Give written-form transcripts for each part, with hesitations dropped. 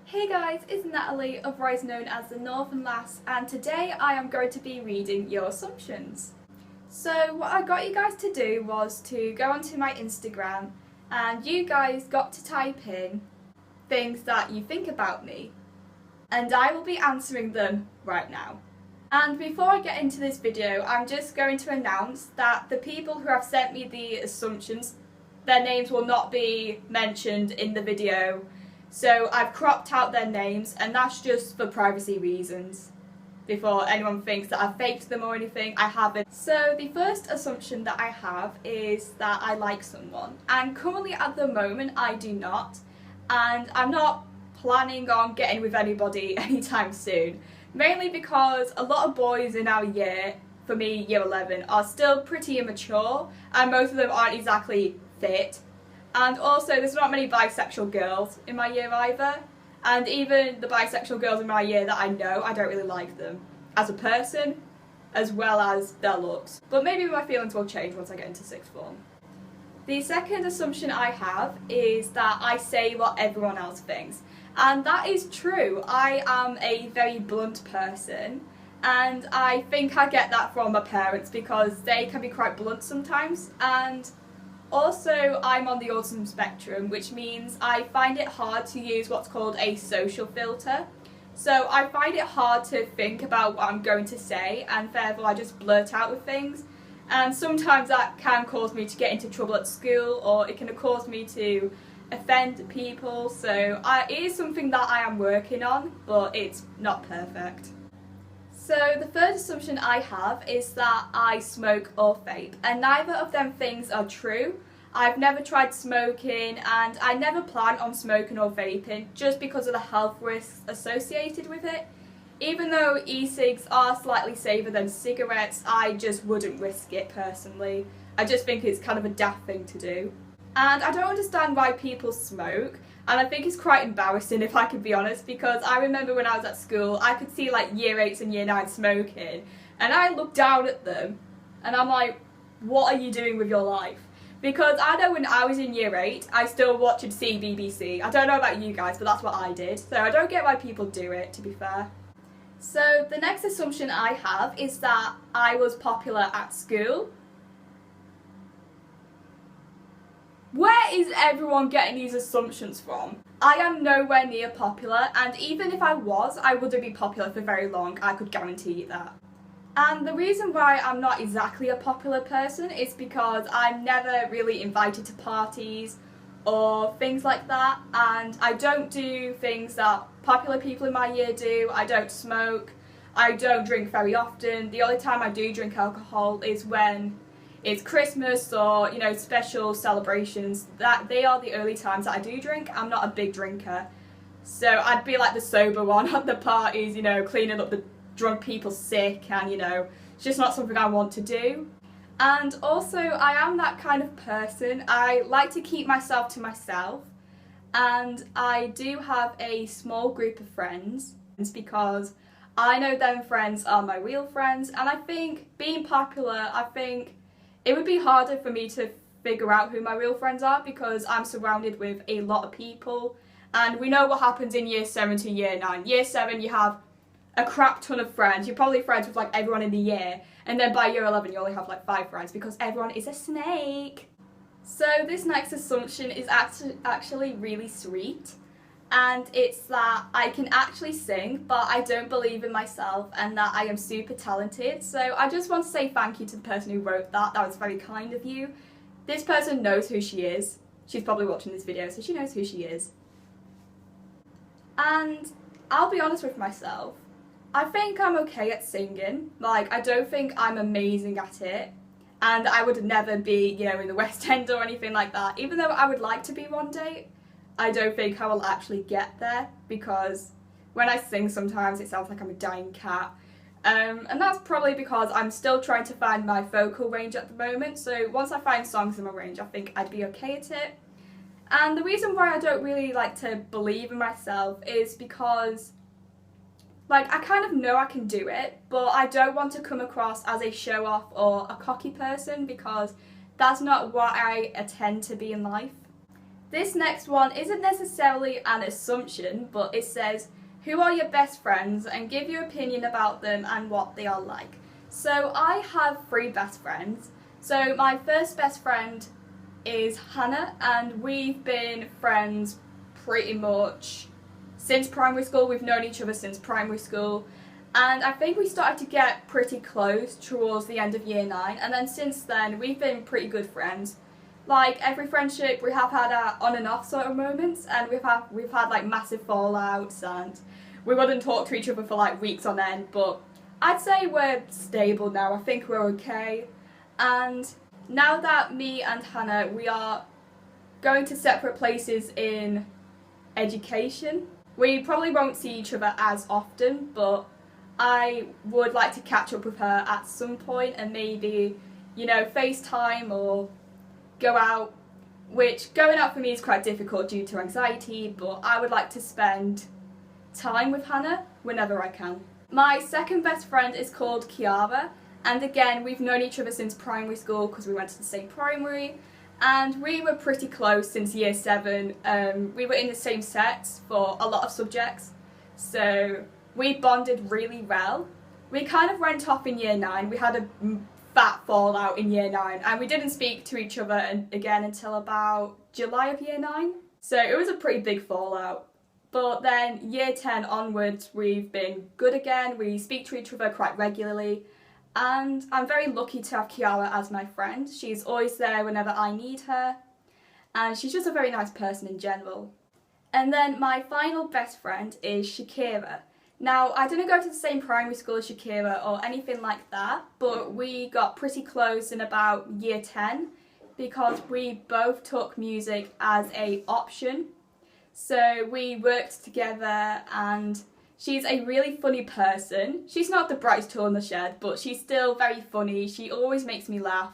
Hey guys, it's Natalie, otherwise known as the Northern Lass, and today I am going to be reading your assumptions. So what I got you guys to do was to go onto my Instagram and you guys got to type in things that you think about me, and I will be answering them right now. And before I get into this video, I'm just going to announce that the people who have sent me the assumptions, their names will not be mentioned in the video. So I've cropped out their names, and that's just for privacy reasons. Before anyone thinks that I've faked them or anything, I haven't. So the first assumption that I have is that I like someone, and currently at the moment I do not, and I'm not planning on getting with anybody anytime soon. Mainly because a lot of boys in our year, for me year 11, are still pretty immature, and most of them aren't exactly fit. And also there's not many bisexual girls in my year either, and even the bisexual girls in my year that I know, I don't really like them as a person as well as their looks. But maybe my feelings will change once I get into sixth form. The second assumption I have is that I say what everyone else thinks, and that is true. I am a very blunt person, and I think I get that from my parents because they can be quite blunt sometimes. And also, I'm on the autism spectrum, which means I find it hard to use what's called a social filter. So I find it hard to think about what I'm going to say, and therefore I just blurt out with things. And sometimes that can cause me to get into trouble at school, or it can cause me to offend people. So it is something that I am working on, but it's not perfect. So the third assumption I have is that I smoke or vape, and neither of them things are true. I've never tried smoking, and I never plan on smoking or vaping just because of the health risks associated with it. Even though e-cigs are slightly safer than cigarettes, I just wouldn't risk it personally. I just think it's kind of a daft thing to do. And I don't understand why people smoke. And I think it's quite embarrassing, if I can be honest, because I remember when I was at school, I could see like year 8s and year 9s smoking, and I looked down at them and I'm like, what are you doing with your life? Because I know when I was in year 8, I still watched BBC. I don't know about you guys, but that's what I did. So I don't get why people do it, to be fair. So the next assumption I have is that I was popular at school. Where is everyone getting these assumptions from? I am nowhere near popular, and even if I was, I wouldn't be popular for very long, I could guarantee you that. And the reason why I'm not exactly a popular person is because I'm never really invited to parties or things like that, and I don't do things that popular people in my year do. I don't smoke, I don't drink very often. The only time I do drink alcohol is when it's Christmas or, you know, special celebrations. That they are the only times that I do drink. I'm not a big drinker, so I'd be like the sober one at the parties, you know, cleaning up the drunk people sick, and you know, it's just not something I want to do. And also, I am that kind of person. I like to keep myself to myself, and I do have a small group of friends because I know them friends are my real friends. And I think being popular, I think it would be harder for me to figure out who my real friends are because I'm surrounded with a lot of people, and we know what happens in year 7 to year 9. Year 7 you have a crap ton of friends. You're probably friends with like everyone in the year, and then by year 11 you only have like 5 friends because everyone is a snake. So this next assumption is actually really sweet, and it's that I can actually sing, but I don't believe in myself, and that I am super talented. So I just want to say thank you to the person who wrote that. That was very kind of you. This person knows who she is. She's probably watching this video, so she knows who she is. And I'll be honest with myself, I think I'm okay at singing. Like, I don't think I'm amazing at it, and I would never be, you know, in the West End or anything like that. Even though I would like to be one day, I don't think I will actually get there, because when I sing sometimes it sounds like I'm a dying cat. And that's probably because I'm still trying to find my vocal range at the moment. So once I find songs in my range, I think I'd be okay at it. And the reason why I don't really like to believe in myself is because, like, I kind of know I can do it, but I don't want to come across as a show-off or a cocky person, because that's not what I intend to be in life. This next one isn't necessarily an assumption, but it says, who are your best friends and give your opinion about them and what they are like. So I have 3 best friends. So my first best friend is Hannah, and we've been friends pretty much since primary school. We've known each other since primary school, and I think we started to get pretty close towards the end of year 9, and then since then we've been pretty good friends. Like every friendship, we have had our on and off sort of moments, and we've had like massive fallouts, and we wouldn't talk to each other for like weeks on end, but I'd say we're stable now. I think we're okay. And now that me and Hannah, we are going to separate places in education, we probably won't see each other as often, but I would like to catch up with her at some point and maybe, you know, FaceTime or go out, which going out for me is quite difficult due to anxiety, but I would like to spend time with Hannah whenever I can. My second best friend is called Kiara, and again we've known each other since primary school because we went to the same primary, and we were pretty close since year 7. We were in the same sets for a lot of subjects, so we bonded really well. We kind of went off in year 9, we had a fat fallout in year 9, and we didn't speak to each other again until about July of year 9, so it was a pretty big fallout. But then year 10 onwards we've been good again, we speak to each other quite regularly, and I'm very lucky to have Kiara as my friend. She's always there whenever I need her, and she's just a very nice person in general. And then my final best friend is Shakira. Now, I didn't go to the same primary school as Shakira or anything like that, but we got pretty close in about year 10 because we both took music as an option. So we worked together, and she's a really funny person. She's not the brightest tool in the shed, but she's still very funny. She always makes me laugh,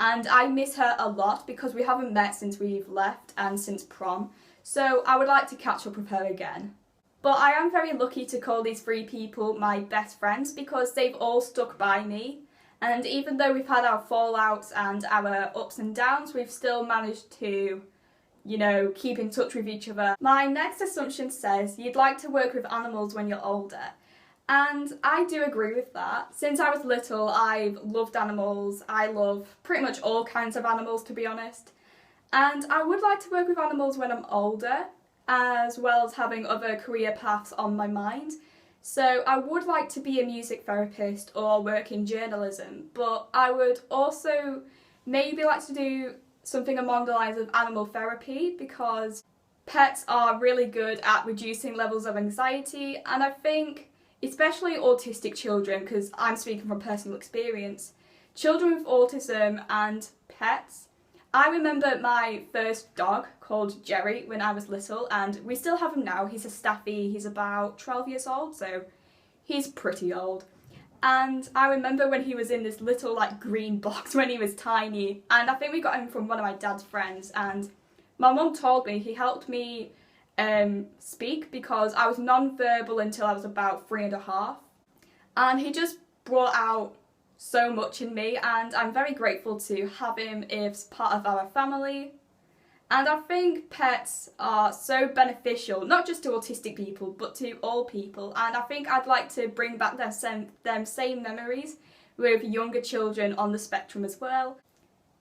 and I miss her a lot because we haven't met since we've left and since prom. So I would like to catch up with her again. But I am very lucky to call these 3 people my best friends because they've all stuck by me. And even though we've had our fallouts and our ups and downs, we've still managed to, you know, keep in touch with each other. My next assumption says you'd like to work with animals when you're older. And I do agree with that. Since I was little, I've loved animals. I love pretty much all kinds of animals, to be honest. And I would like to work with animals when I'm older, as well as having other career paths on my mind. So I would like to be a music therapist or work in journalism, but I would also maybe like to do something along the lines of animal therapy because pets are really good at reducing levels of anxiety, and I think especially autistic children, because I'm speaking from personal experience, children with autism and pets. I remember my first dog called Jerry when I was little, and we still have him now. He's a Staffy, he's about 12 years old, so he's pretty old. And I remember when he was in this little like green box when he was tiny, and I think we got him from one of my dad's friends, and my mum told me he helped me speak because I was non-verbal until I was about 3.5, and he just brought out so much in me, and I'm very grateful to have him as part of our family. And I think pets are so beneficial, not just to autistic people, but to all people. And I think I'd like to bring back them same memories with younger children on the spectrum as well.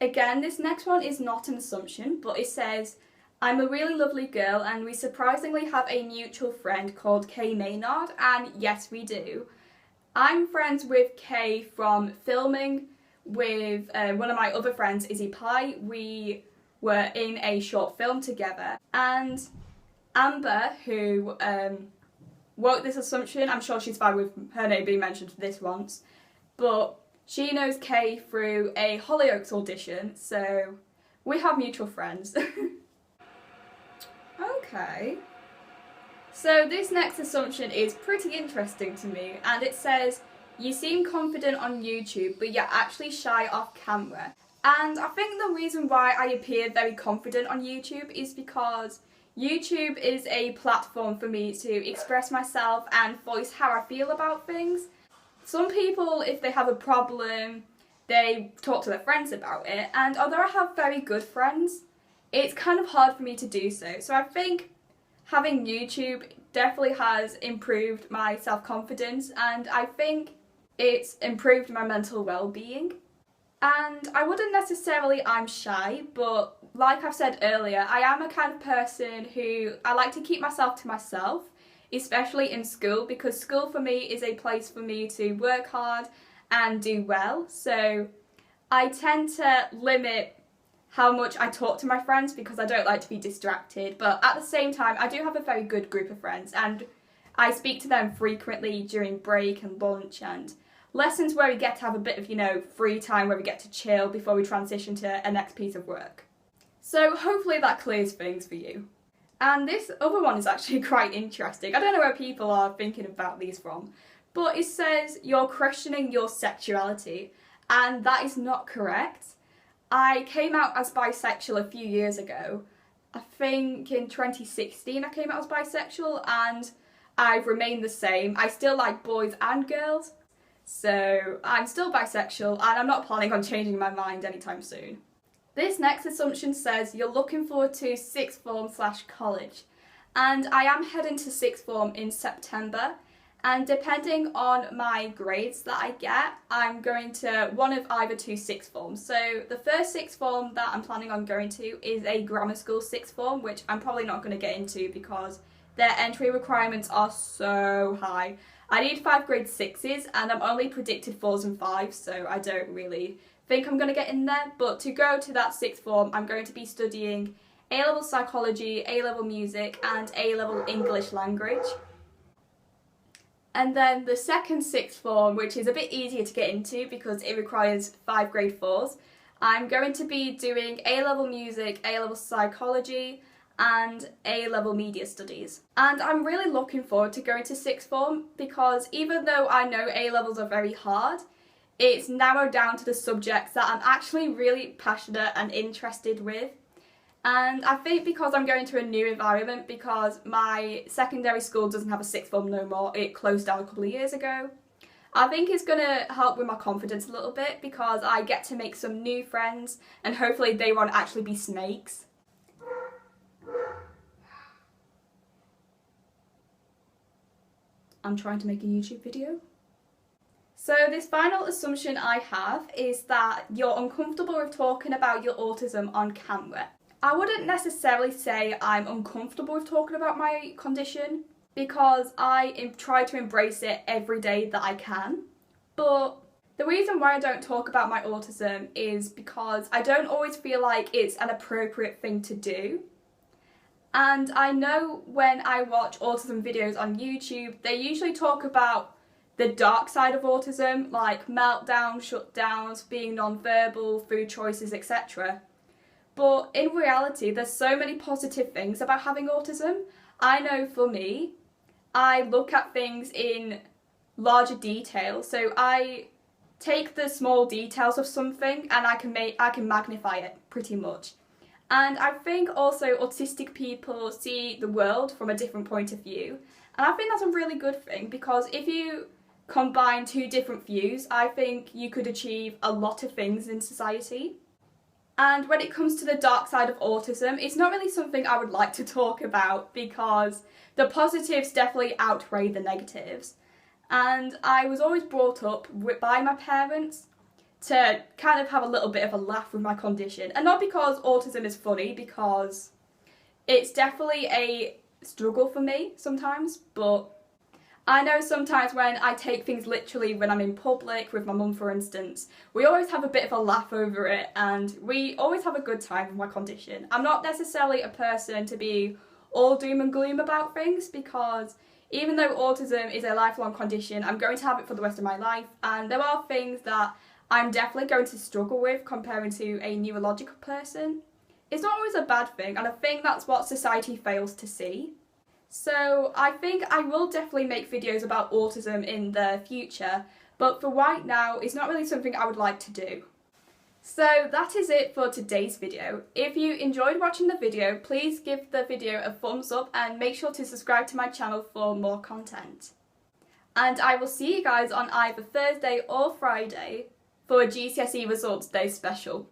Again, this next one is not an assumption, but it says, I'm a really lovely girl and we surprisingly have a mutual friend called Kay Maynard, and yes, we do. I'm friends with Kay from filming with one of my other friends, Izzy Pye. We were in a short film together, and Amber, who wrote this assumption, I'm sure she's fine with her name being mentioned this once, but she knows Kay through a Hollyoaks audition, so we have mutual friends. Okay. So this next assumption is pretty interesting to me, and it says, you seem confident on YouTube, but you're actually shy off camera. And I think the reason why I appear very confident on YouTube is because YouTube is a platform for me to express myself and voice how I feel about things. Some people, if they have a problem, they talk to their friends about it, and although I have very good friends, it's kind of hard for me to do so. So I think having YouTube definitely has improved my self-confidence, and I think it's improved my mental well-being. And I wouldn't necessarily I'm shy, but like I've said earlier, I am a kind of person who I like to keep myself to myself, especially in school, because school for me is a place for me to work hard and do well. So I tend to limit how much I talk to my friends because I don't like to be distracted, but at the same time I do have a very good group of friends and I speak to them frequently during break and lunch and lessons where we get to have a bit of, free time where we get to chill before we transition to a next piece of work. So hopefully that clears things for you. And this other one is actually quite interesting. I don't know where people are thinking about these from, but it says you're questioning your sexuality, and that is not correct. I came out as bisexual a few years ago. I think in 2016 I came out as bisexual, and I've remained the same. I still like boys and girls, so I'm still bisexual and I'm not planning on changing my mind anytime soon. This next assumption says you're looking forward to sixth form / college, and I am heading to sixth form in September, and depending on my grades that I get, I'm going to one of either two sixth forms. So the first sixth form that I'm planning on going to is a grammar school sixth form, which I'm probably not going to get into because their entry requirements are so high. I need 5 grade 6s and I'm only predicted 4s and 5s, so I don't really think I'm going to get in there. But to go to that sixth form, I'm going to be studying A-level psychology, A-level music and A-level English language. And then the second sixth form, which is a bit easier to get into because it requires 5 grade 4s, I'm going to be doing A-level music, A-level psychology and A-level media studies. And I'm really looking forward to going to sixth form because even though I know A-levels are very hard, it's narrowed down to the subjects that I'm actually really passionate and interested with. And I think because I'm going to a new environment, because my secondary school doesn't have a sixth form no more, it closed down a couple of years ago, I think it's going to help with my confidence a little bit because I get to make some new friends and hopefully they won't actually be snakes. I'm trying to make a YouTube video. So this final assumption I have is that you're uncomfortable with talking about your autism on camera. I wouldn't necessarily say I'm uncomfortable with talking about my condition because I try to embrace it every day that I can. But the reason why I don't talk about my autism is because I don't always feel like it's an appropriate thing to do. And I know when I watch autism videos on YouTube, they usually talk about the dark side of autism, like meltdowns, shutdowns, being non-verbal, food choices, etc. But in reality, there's so many positive things about having autism. I know for me, I look at things in larger detail, so I take the small details of something and I can magnify it pretty much. And I think also autistic people see the world from a different point of view. And I think that's a really good thing because if you combine two different views, I think you could achieve a lot of things in society. And when it comes to the dark side of autism, it's not really something I would like to talk about because the positives definitely outweigh the negatives. And I was always brought up by my parents to kind of have a little bit of a laugh with my condition. And not because autism is funny, because it's definitely a struggle for me sometimes, but I know sometimes when I take things literally when I'm in public with my mum for instance, we always have a bit of a laugh over it and we always have a good time with my condition. I'm not necessarily a person to be all doom and gloom about things because even though autism is a lifelong condition, I'm going to have it for the rest of my life, and there are things that I'm definitely going to struggle with comparing to a neurological person. It's not always a bad thing, and I think that's what society fails to see. So I think I will definitely make videos about autism in the future, but for right now, it's not really something I would like to do. So that is it for today's video. If you enjoyed watching the video, please give the video a thumbs up and make sure to subscribe to my channel for more content. And I will see you guys on either Thursday or Friday for a GCSE Results Day special.